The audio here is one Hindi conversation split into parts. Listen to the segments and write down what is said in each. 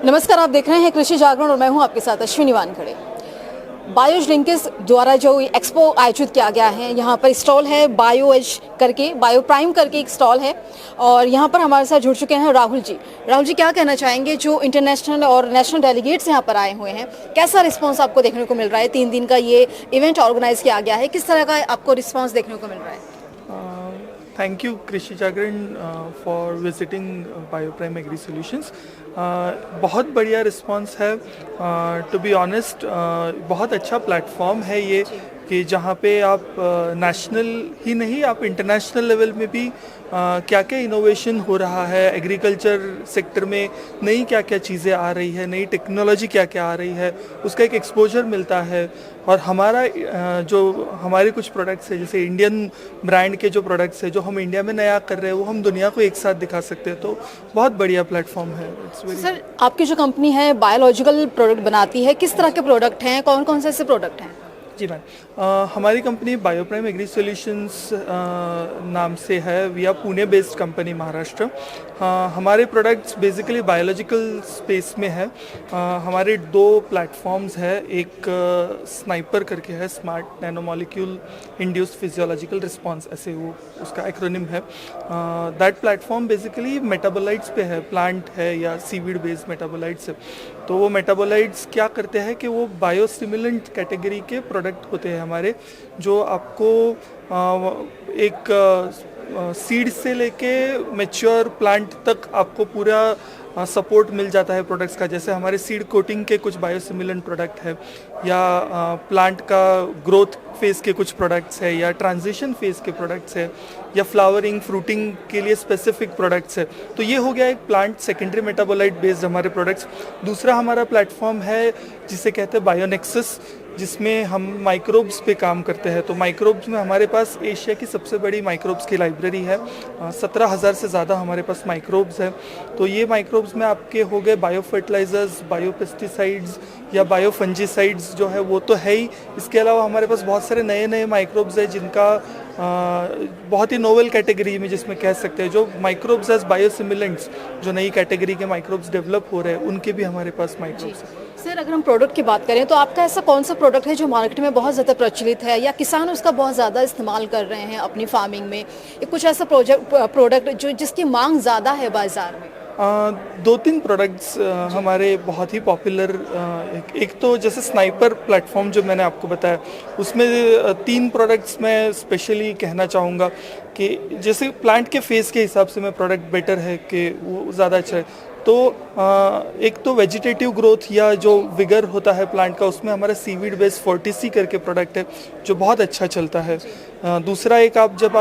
नमस्कार, आप देख रहे हैं कृषि जागरण और मैं हूं आपके साथ अश्विनी वानखड़े। बायोज लिंकेज द्वारा जो एक्सपो आयोजित किया गया है, यहाँ पर स्टॉल है बायोएज करके, बायो प्राइम करके एक स्टॉल है और यहाँ पर हमारे साथ जुड़ चुके हैं राहुल जी। राहुल जी, क्या कहना चाहेंगे जो इंटरनेशनल और नेशनल डेलीगेट्स यहाँ पर आए हुए हैं, कैसा रिस्पांस आपको देखने को मिल रहा है? 3 दिन का ये इवेंट ऑर्गेनाइज किया गया है, किस तरह का आपको रिस्पॉन्स देखने को मिल रहा है? Thank you, Krishi Jagran, for visiting BioPrime Agri Solutions. बहुत बढ़िया रिस्पांस है। टू बी ऑनेस्ट, बहुत अच्छा प्लेटफॉर्म है ये कि जहाँ पे आप नेशनल ही नहीं, आप इंटरनेशनल लेवल में भी क्या क्या इनोवेशन हो रहा है, एग्रीकल्चर सेक्टर में नई क्या क्या चीज़ें आ रही है, नई टेक्नोलॉजी क्या क्या आ रही है, उसका एक एक्सपोजर मिलता है। और हमारा जो हमारे कुछ प्रोडक्ट्स है, जैसे इंडियन ब्रांड के जो प्रोडक्ट्स है जो हम इंडिया में नया कर रहे हैं, वो हम दुनिया को एक साथ दिखा सकते हैं। तो बहुत बढ़िया प्लेटफॉर्म है। सर, आपकी जो कंपनी है बायोलॉजिकल प्रोडक्ट बनाती है, किस तरह के प्रोडक्ट हैं, कौन कौन से ऐसे प्रोडक्ट हैं? जी मैम, हमारी कंपनी बायोप्राइम एग्री सॉल्यूशंस नाम से है। We are Pune based company, Maharashtra. हमारे प्रोडक्ट्स बेसिकली बायोलॉजिकल स्पेस में है। हमारे 2 प्लेटफॉर्म्स है, एक स्नाइपर करके है, smart nano molecule induced physiological response, ऐसे वो उसका एक्रोनिम है। दैट प्लेटफॉर्म बेसिकली मेटाबोलाइट्स पे है, प्लांट है या सीवीड बेस्ड मेटाबोलाइट्स है। तो वो मेटाबोलाइट्स क्या करते हैं कि वो बायोस्टिमुलेंट कैटेगरी के प्रोडक्ट होते हैं हमारे, जो आपको एक सीड से लेके मैच्योर प्लांट तक आपको पूरा सपोर्ट मिल जाता है प्रोडक्ट्स का। जैसे हमारे सीड कोटिंग के कुछ बायोसिमुलेंट प्रोडक्ट है, या प्लांट का ग्रोथ फेज़ के कुछ प्रोडक्ट्स है, या ट्रांजिशन फेज़ के प्रोडक्ट्स है, या फ्लावरिंग फ्रूटिंग के लिए स्पेसिफिक प्रोडक्ट्स है। तो ये हो गया एक प्लांट सेकेंडरी मेटाबोलाइट बेस्ड हमारे प्रोडक्ट्स। दूसरा हमारा प्लेटफॉर्म है जिसे कहते हैं बायोनेक्सस, जिसमें हम माइक्रोब्स पे काम करते हैं। तो माइक्रोब्स में हमारे पास एशिया की सबसे बड़ी माइक्रोब्स की लाइब्रेरी है। 17,000 से ज़्यादा हमारे पास माइक्रोब्स है। तो ये माइक्रोब्स में आपके हो गए बायो फर्टिलाइजर्स, बायो पेस्टिसाइड्स या बायो फंजीसाइड्स जो है वो तो है ही। इसके अलावा हमारे पास बहुत सारे नए नए माइक्रोब्स हैं जिनका बहुत ही नोवेल कैटेगरी में जिसमें कह सकते हैं, जो माइक्रोब्स एज बायोसिमुलेंट्स, जो नई कैटेगरी के माइक्रोब्स डेवलप हो रहे हैं, उनके भी हमारे पास माइक्रोब्स हैं। सर, अगर हम प्रोडक्ट की बात करें तो आपका ऐसा कौन सा प्रोडक्ट है जो मार्केट में बहुत ज़्यादा प्रचलित है या किसान उसका बहुत ज़्यादा इस्तेमाल कर रहे हैं अपनी फार्मिंग में? कुछ ऐसा प्रोडक्ट जो जिसकी मांग ज़्यादा है बाजार में? 2-3 प्रोडक्ट्स हमारे बहुत ही पॉपुलर। एक तो जैसे स्नाइपर प्लेटफॉर्म जो मैंने आपको बताया, उसमें 3 प्रोडक्ट्स मैं स्पेशली कहना चाहूँगा कि जैसे प्लांट के फेस के हिसाब से मैं प्रोडक्ट बेटर है कि वो ज़्यादा अच्छा है। तो एक तो वेजिटेटिव ग्रोथ या जो विगर होता है प्लांट का, उसमें हमारा सीवीड बेस्ड 40C करके प्रोडक्ट है जो बहुत अच्छा चलता है। दूसरा एक, जब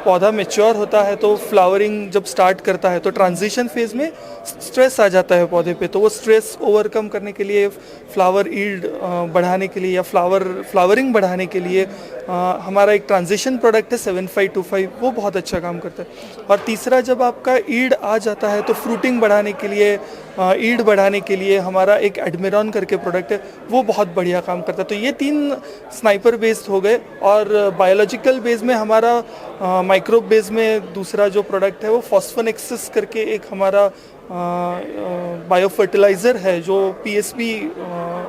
पौधा मैच्योर होता है तो फ्लावरिंग जब स्टार्ट करता है तो ट्रांजिशन फेज में स्ट्रेस आ जाता है पौधे पे। तो वो स्ट्रेस ओवरकम करने के लिए, फ्लावर ईल्ड बढ़ाने के लिए या फ्लावरिंग बढ़ाने के लिए हमारा एक ट्रांजिशन प्रोडक्ट है 7525, वो बहुत अच्छा काम करता है। और तीसरा, जब आपका ईल्ड आ जाता है तो फ्रूटिंग बढ़ाने के लिए, ईल्ड बढ़ाने के लिए हमारा एक एडमिरॉन करके प्रोडक्ट है, वो बहुत बढ़िया काम करता है। तो ये 3 स्नाइपर बेस्ड हो गए। और बायोलॉजिकल बेस में हमारा माइक्रोब बेस में दूसरा जो प्रोडक्ट है वो फॉस्फोनेक्सिस करके एक हमारा बायो फर्टिलाइज़र है जो पीएसबी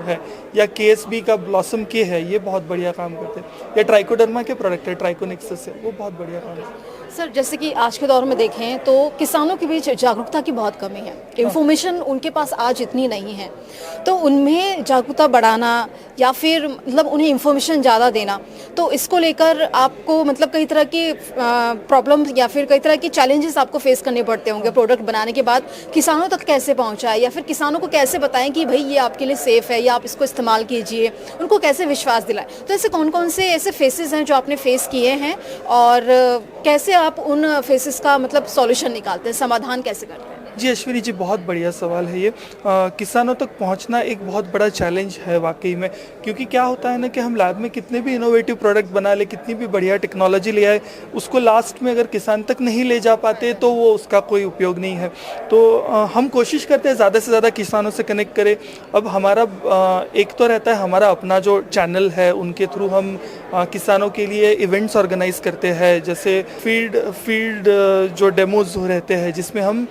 है, या केएसबी का ब्लॉसम के है, ये बहुत बढ़िया काम करते हैं। या ट्राइकोडर्मा के प्रोडक्ट है, ट्राइकोनेक्सिस है, वो बहुत बढ़िया काम है। सर, जैसे कि आज के दौर में देखें तो किसानों के बीच जागरूकता की बहुत कमी है, इन्फॉर्मेशन उनके पास आज इतनी नहीं है, तो उनमें जागरूकता बढ़ाना या फिर मतलब उन्हें इन्फॉर्मेशन ज़्यादा देना, तो इसको लेकर आपको मतलब कई तरह की प्रॉब्लम या फिर कई तरह की चैलेंजेस आपको फेस करने पड़ते होंगे प्रोडक्ट बनाने के बाद। किसानों तक कैसे पहुँचाएं या फिर किसानों को कैसे बताएं कि भाई ये आपके लिए सेफ़ है या आप इसको इस्तेमाल कीजिए, उनको कैसे विश्वास दिलाएं? तो ऐसे कौन कौन से ऐसे फेसेस हैं जो आपने फेस किए हैं और कैसे आप उन फेसेस का मतलब सॉल्यूशन निकालते हैं, समाधान कैसे करते हैं? जी अश्विनी जी, बहुत बढ़िया सवाल है ये। किसानों तक पहुंचना एक बहुत बड़ा चैलेंज है वाकई में, क्योंकि क्या होता है ना कि हम लैब में कितने भी इनोवेटिव प्रोडक्ट बना ले, कितनी भी बढ़िया टेक्नोलॉजी ले आए, उसको लास्ट में अगर किसान तक नहीं ले जा पाते तो वो उसका कोई उपयोग नहीं है। तो हम कोशिश करते हैं ज़्यादा से ज़्यादा किसानों से कनेक्ट करें। अब हमारा एक तो रहता है हमारा अपना जो चैनल है, उनके थ्रू हम किसानों के लिए इवेंट्स ऑर्गेनाइज करते हैं, जैसे फील्ड जो डेमोज रहते हैं जिसमें हम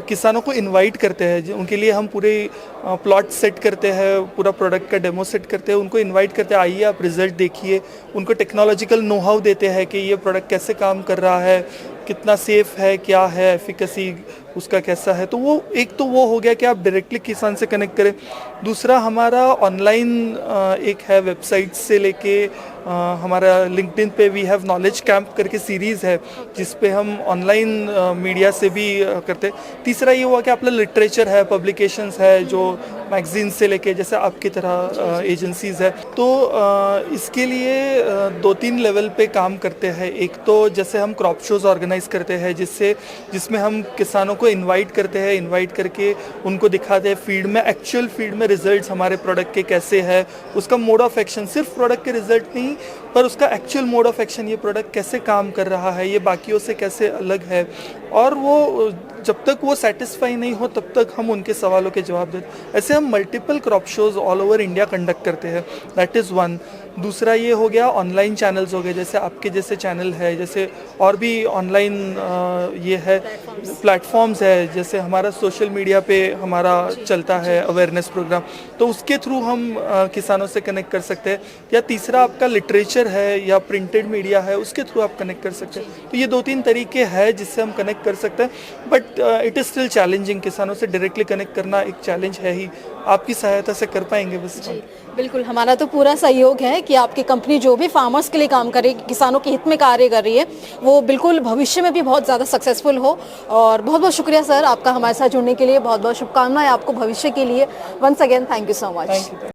किसानों को इनवाइट करते हैं, उनके लिए हम पूरे प्लॉट सेट करते हैं, पूरा प्रोडक्ट का डेमो सेट करते हैं, उनको इनवाइट करते हैं, आइए आप रिजल्ट देखिए, उनको टेक्नोलॉजिकल नो हाउ देते हैं कि ये प्रोडक्ट कैसे काम कर रहा है, कितना सेफ है, क्या है एफिकेसी उसका कैसा है। तो वो एक तो वो हो गया कि आप डायरेक्टली किसान से कनेक्ट करें। दूसरा हमारा ऑनलाइन एक है, वेबसाइट से लेके हमारा लिंक्डइन पे वी हैव नॉलेज कैंप करके सीरीज़ है जिस पे हम ऑनलाइन मीडिया से भी करते हैं। तीसरा ये हुआ कि आपका लिटरेचर है, पब्लिकेशंस है, जो मैगजीन से लेके जैसे आपकी तरह एजेंसीज़ है। तो इसके लिए 2-3 लेवल पे काम करते हैं। एक तो जैसे हम क्रॉप शोज़ ऑर्गेनाइज करते हैं जिसमें हम किसानों को इनवाइट करते हैं, इनवाइट करके उनको दिखाते हैं फील्ड में, एक्चुअल फील्ड में रिजल्ट्स हमारे प्रोडक्ट के कैसे है, उसका मोड ऑफ एक्शन, सिर्फ प्रोडक्ट के रिजल्ट नहीं पर उसका एक्चुअल मोड ऑफ एक्शन, ये प्रोडक्ट कैसे काम कर रहा है, ये बाकियों से कैसे अलग है। और वो जब तक वो सेटिस्फाई नहीं हो तब तक हम उनके सवालों के जवाब देते। ऐसे हम multiple crop shows all over India conduct करते हैं, दैट इज़ वन। दूसरा ये हो गया ऑनलाइन चैनल्स हो गए, जैसे आपके जैसे चैनल है, जैसे और भी ऑनलाइन ये है प्लेटफॉर्म्स है, जैसे हमारा सोशल मीडिया पे हमारा चलता है अवेयरनेस प्रोग्राम, तो उसके थ्रू हम किसानों से कनेक्ट कर सकते हैं। या तीसरा आपका लिटरेचर है या प्रिंटेड मीडिया है, उसके थ्रू आप कनेक्ट कर सकते हैं। तो ये 2-3 तरीके हैं जिससे हम कनेक्ट कर सकते हैं, but it is still challenging. किसानों से डायरेक्टली कनेक्ट करना एक चैलेंज है ही। आपकी सहायता से कर पाएंगे बस। जी बिल्कुल, हमारा तो पूरा सहयोग है कि आपकी कंपनी जो भी फार्मर्स के लिए काम कर रही है, किसानों के हित में कार्य कर रही है, वो बिल्कुल भविष्य में भी बहुत ज़्यादा सक्सेसफुल हो। और बहुत बहुत शुक्रिया सर आपका हमारे साथ जुड़ने के लिए, बहुत बहुत शुभकामनाएं आपको भविष्य के लिए। Once again thank you so much.